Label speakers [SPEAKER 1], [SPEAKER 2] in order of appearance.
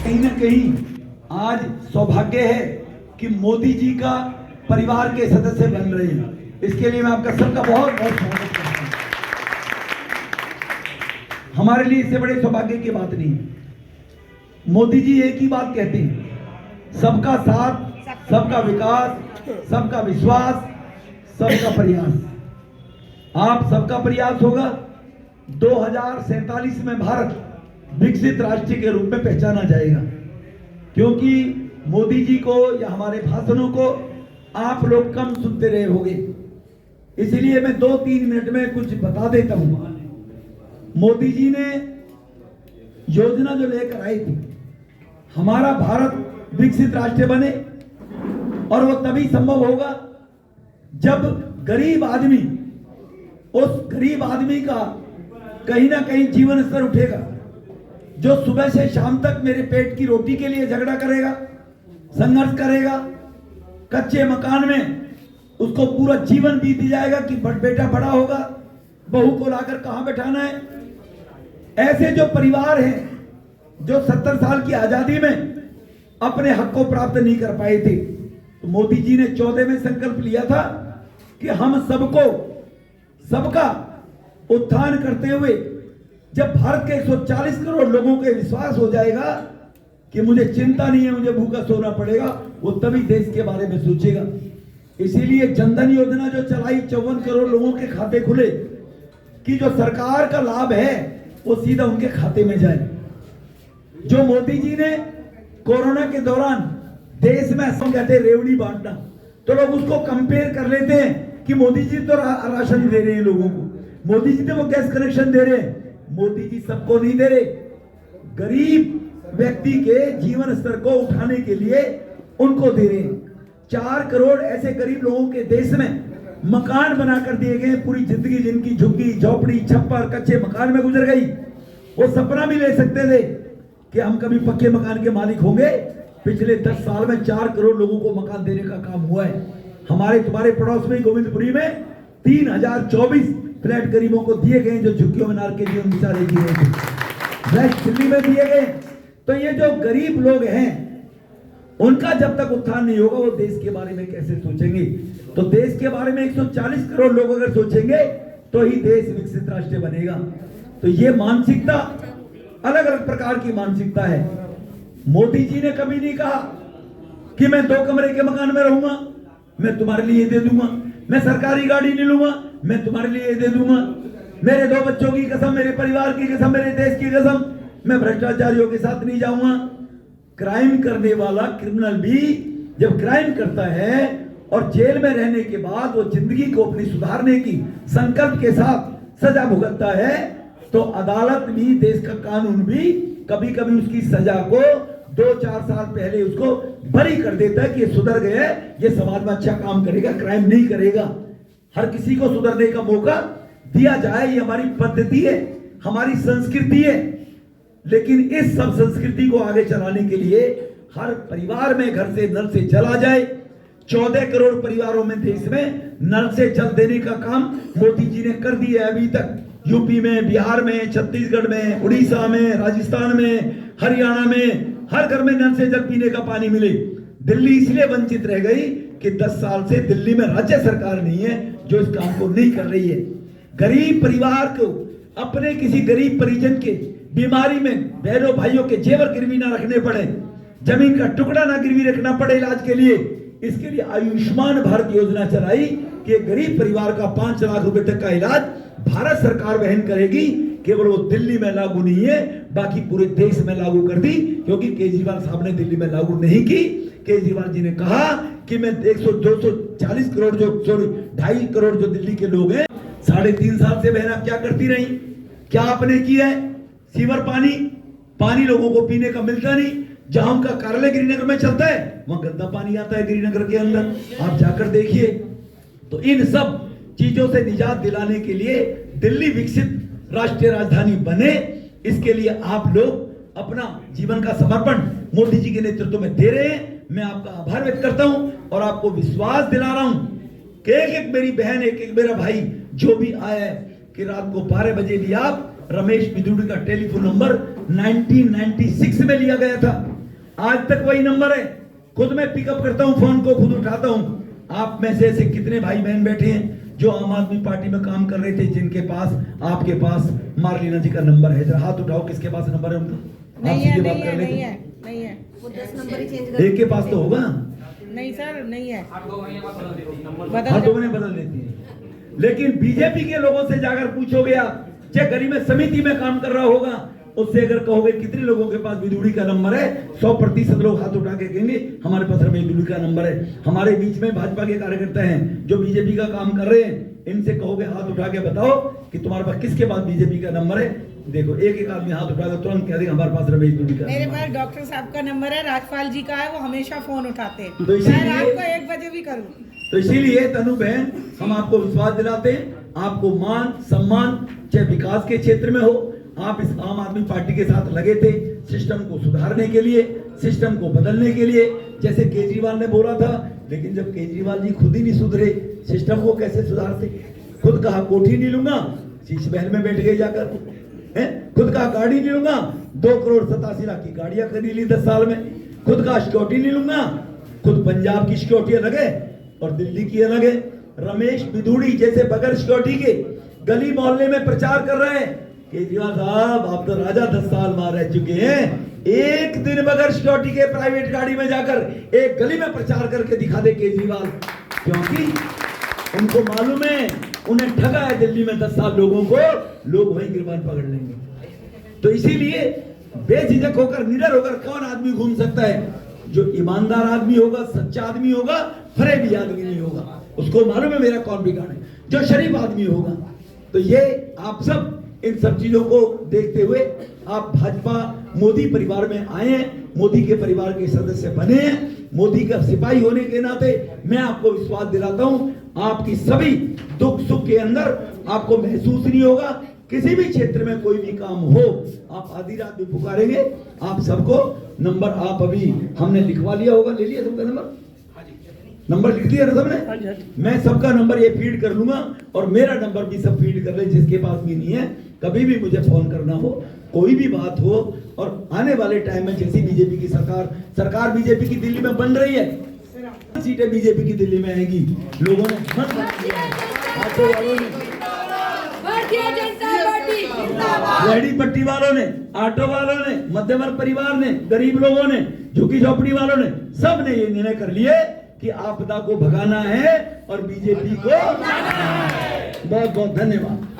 [SPEAKER 1] कहीं ना कहीं आज सौभाग्य है कि मोदी जी का परिवार के सदस्य बन रहे हैं। इसके लिए मैं आपका सबका बहुत बहुत स्वागत करता हूं। हमारे लिए इससे बड़े सौभाग्य की बात नहीं है। मोदी जी एक ही बात कहते हैं, सबका साथ, सबका विकास, सबका विश्वास, सबका प्रयास। आप सबका प्रयास होगा। 2047 में भारत विकसित राष्ट्र के रूप में पहचाना जाएगा, क्योंकि मोदी जी को या हमारे भाषणों को आप लोग कम सुनते रहे होंगे। इसलिए मैं 2-3 मिनट में कुछ बता देता हूं। मोदी जी ने योजना जो लेकर आई थी, हमारा भारत विकसित राष्ट्र बने, और वो तभी संभव होगा जब गरीब आदमी, उस गरीब आदमी का कहीं ना कहीं जीवन स्तर उठेगा, जो सुबह से शाम तक मेरे पेट की रोटी के लिए झगड़ा करेगा, संघर्ष करेगा, कच्चे मकान में उसको पूरा जीवन बीत जाएगा कि बेटा बड़ा होगा, बहू को लाकर कहां बैठाना है। ऐसे जो परिवार हैं जो 70 साल की आजादी में अपने हक को प्राप्त नहीं कर पाए थे, तो मोदी जी ने 14 में संकल्प लिया था कि हम सबका उत्थान करते हुए जब भारत के 140 करोड़ लोगों के विश्वास हो जाएगा कि मुझे चिंता नहीं है, मुझे भूखा सोना पड़ेगा, वो तभी देश के बारे में सोचेगा। इसीलिए जनधन योजना जो चलाई, 54 करोड़ लोगों के खाते खुले कि जो सरकार का लाभ है वो सीधा उनके खाते में जाए। जो मोदी जी ने कोरोना के दौरान देश में कहते रेवड़ी बांटना, तो लोग उसको कंपेयर कर लेते हैं कि मोदी जी तो राशन दे रहे हैं लोगों को, मोदी जी तो वो गैस कनेक्शन दे रहे हैं। मोदी जी सबको नहीं दे रहे, गरीब व्यक्ति के जीवन स्तर को उठाने के लिए उनको दे रहे हैं। 4 करोड़ ऐसे गरीब लोगों के देश में मकान बनाकर दिए गए। पूरी जिंदगी जिनकी झुग्गी झोपड़ी छप्पर कच्चे मकान में गुजर गई, वो सपना भी ले सकते थे कि हम कभी पक्के मकान के मालिक होंगे। पिछले 10 साल में 4 करोड़ लोगों को मकान देने का काम हुआ है। हमारे तुम्हारे पड़ोस में गोविंदपुरी में 3024 फ्लैट गरीबों को दिए गए, जो झुग्गियों में नार के जीवन बिचारे जी रहे थे। फ्लैट दिल्ली में दिए गए। तो ये जो गरीब लोग हैं, उनका जब तक उत्थान नहीं होगा, वो देश के बारे में कैसे सोचेंगे। तो देश के बारे में 140 करोड़ लोग अगर सोचेंगे तो ही देश विकसित राष्ट्र बनेगा। तो ये मानसिकता अलग अलग प्रकार की मानसिकता है। मोदी जी ने कभी नहीं कहा कि मैं 2 कमरे के मकान में रहूंगा, मैं तुम्हारे लिए दे दूंगा, मैं सरकारी गाड़ी नहीं लूंगा, मैं तुम्हारे लिए दे दूंगा, मेरे 2 बच्चों की कसम, मेरे परिवार की कसम, मेरे देश की कसम, मैं भ्रष्टाचारियों के साथ नहीं जाऊंगा। क्राइम करने वाला क्रिमिनल भी जब क्राइम करता है और जेल में रहने के बाद वो जिंदगी को अपनी सुधारने की संकल्प के साथ सजा भुगतता है, तो अदालत भी, देश का कानून भी कभी कभी उसकी सजा को 2-4 साल पहले उसको बरी कर देता है कि ये सुधर गया है, ये समाज में अच्छा काम करेगा, क्राइम नहीं करेगा। हर किसी को सुधरने का मौका दिया जाए, ये हमारी पद्धति है, हमारी संस्कृति है। लेकिन इस सब संस्कृति को आगे चलाने के लिए हर परिवार में घर से नल से जल आ जाए। 14 करोड़ परिवारों में देश में नल से जल देने का काम मोदी जी ने कर दिया है अभी तक। यूपी में, बिहार में, छत्तीसगढ़ में, उड़ीसा में, राजस्थान में, हरियाणा में हर घर में नल से जल पीने का पानी मिले। दिल्ली इसलिए वंचित रह गई कि 10 साल से दिल्ली में राज्य सरकार नहीं है जो इस काम को नहीं कर रही है। गरीब परिवार को अपने किसी गरीब परिजन के बीमारी में बहनों भाइयों के जेवर गिरवी ना रखने पड़े, जमीन का टुकड़ा ना गिरवी रखना पड़े इलाज के लिए, इसके लिए आयुष्मान भारत योजना चलाई कि गरीब परिवार का 5 लाख रुपए तक का इलाज भारत सरकार वहन करेगी। केवल वो दिल्ली में लागू नहीं है, बाकी पूरे देश में लागू कर दी, क्योंकि केजरीवाल साहब ने दिल्ली में लागू नहीं की। केजरीवाल जी ने कहा कि मैं 240 करोड़ जो 2.5 करोड़ जो दिल्ली के लोग हैं, 3.5 साल से बहन आप क्या करती रही, क्या आपने किया है? सीवर पानी लोगों को पीने का मिलता नहीं। जहां उनका कार्यालय गिरिनगर में चलता है, वहां गंदा पानी आता है गिरिनगर के अंदर, आप जाकर देखिए। तो इन सब चीजों से निजात दिलाने के लिए दिल्ली विकसित राष्ट्रीय राजधानी बने, इसके लिए आप लोग अपना जीवन का समर्पण मोदी जी के नेतृत्व में दे रहे हैं। मैं आपका आभार व्यक्त करता हूं और आपको विश्वास दिला रहा हूं कि एक मेरी बहन, एक मेरा भाई जो भी आया है कि रात को 12 बजे भी आप रमेश बिदुड़ी का टेलीफोन नंबर 1996 में लिया गया था, आज तक वही नंबर है। खुद मैं पिकअप करता हूं, फोन को खुद उठाता हूं। आप में से ऐसे कितने भाई बहन बैठे हैं जो आम आदमी पार्टी में काम कर रहे थे, जिनके पास आपके पास मार्लिना जी का नंबर है? जरा हाथ उठाओ, किसके पास नंबर है उनका?
[SPEAKER 2] नहीं है,
[SPEAKER 1] बात
[SPEAKER 2] नहीं
[SPEAKER 1] कर
[SPEAKER 2] है,
[SPEAKER 1] लेते।
[SPEAKER 2] नहीं है, नहीं है।
[SPEAKER 3] वो 10 नंबर ही चेंज कर
[SPEAKER 1] एक के पास तो होगा,
[SPEAKER 2] नहीं सर, नहीं है।
[SPEAKER 1] हाथों
[SPEAKER 2] बदल
[SPEAKER 1] में बदल लेती है। लेकिन बीजेपी के लोगों से जाकर पूछोगे आप, चाहे गरीब समिति में काम कर रहा होगा, उससे अगर कहोगे कितने लोगों के पास बिदुड़ी का नंबर है, 100% लोग हाथ उठा के कहेंगे हमारे पास रमेश बिदुड़ी का नंबर है। हमारे बीच में भाजपा के कार्यकर्ता हैं जो बीजेपी का काम कर रहे हैं, इनसे कहोगे हाथ उठा के बताओ कि तुम्हारे पास किसके पास बीजेपी का नंबर है। देखो एक एक आदमी हाथ उठा के तुरंत कह देगा हमारे पास रमेश बिदुड़ी का।
[SPEAKER 2] मेरे पास डॉक्टर साहब का नंबर है, राजपाल जी का है, वो हमेशा फोन उठाते हैं।
[SPEAKER 1] तो इसीलिए-
[SPEAKER 2] मैं रात को 1 बजे भी करूँ।
[SPEAKER 1] तो इसीलिए तनु बहन, हम आपको विश्वास दिलाते हैं, आपको मान सम्मान, चाहे विकास के क्षेत्र में हो, आप इस आम आदमी पार्टी के साथ लगे थे सिस्टम को सुधारने के लिए, सिस्टम को बदलने के लिए। जैसे केजरीवाल ने बोला था, लेकिन जब केजरीवाल जी खुद ही नहीं सुधरे, सिस्टम को कैसे सुधारते? खुद कहा कोठी नहीं लूंगा, शीश महल में बैठ गए जाकर, है? खुद कहा गाड़ी नहीं लूंगा, 2,87,00,000 की गाड़ियां खरीद ली 10 साल में। खुद कहा सिक्योरिटी नहीं लूंगा, खुद पंजाब की सिक्योरिटी अलग है और दिल्ली की अलग है। रमेश बिदुड़ी जैसे बगैर सिक्योरिटी के गली मोहल्ले में प्रचार कर रहे हैं। केजरीवाल साहब, आप तो राजा 10 साल वहां रह चुके हैं, एक दिन बगैर सिक्योरिटी के प्राइवेट गाड़ी में जाकर एक गली में प्रचार करके दिखा दे केजरीवाल, क्योंकि उनको मालूम है उन्हें ठगा है दिल्ली में 10 साल लोगों को, लोग वहीं गिरबान पकड़ लेंगे। तो इसीलिए बेझिझक होकर, निडर होकर कौन आदमी घूम सकता है? जो ईमानदार आदमी होगा, सच्चा आदमी होगा, फरेबी आदमी नहीं होगा, उसको मालूम है मेरा कौन बिगाड़ है। जो शरीफ आदमी होगा, तो ये आप सब इन सब चीजों को देखते हुए आप भाजपा मोदी परिवार में आए हैं, मोदी के परिवार के सदस्य बने हैं। मोदी का सिपाही होने के नाते मैं आपको विश्वास दिलाता हूं, आपकी सभी दुख सुख के अंदर आपको महसूस नहीं होगा। किसी भी क्षेत्र में कोई भी काम हो, आप आधी रात भी पुकारेंगे, आप सबको नंबर, आप अभी हमने लिखवा लिया होगा, ले लिया सबका नंबर लिख दिया ना सबने? मैं सबका नंबर ये फीड कर लूंगा और मेरा नंबर भी सब फीड कर ले, जिसके पास भी नहीं है। कभी भी मुझे फोन करना हो, कोई भी बात हो, और आने वाले टाइम में जैसी बीजेपी की सरकार बीजेपी की दिल्ली में बन रही है, सीटें बीजेपी की दिल्ली में आएगी। लोगों ने मन बना दिया है, ऑटो वालों ने, रेहड़ी पट्टी वालों ने, ऑटो वालों ने, मध्यम वर्ग परिवार ने, गरीब लोगों ने, झुग्गी झोपड़ी वालों ने, सब ने ये निर्णय कर लिए कि आपदा को भगाना है और बीजेपी को। बहुत बहुत धन्यवाद।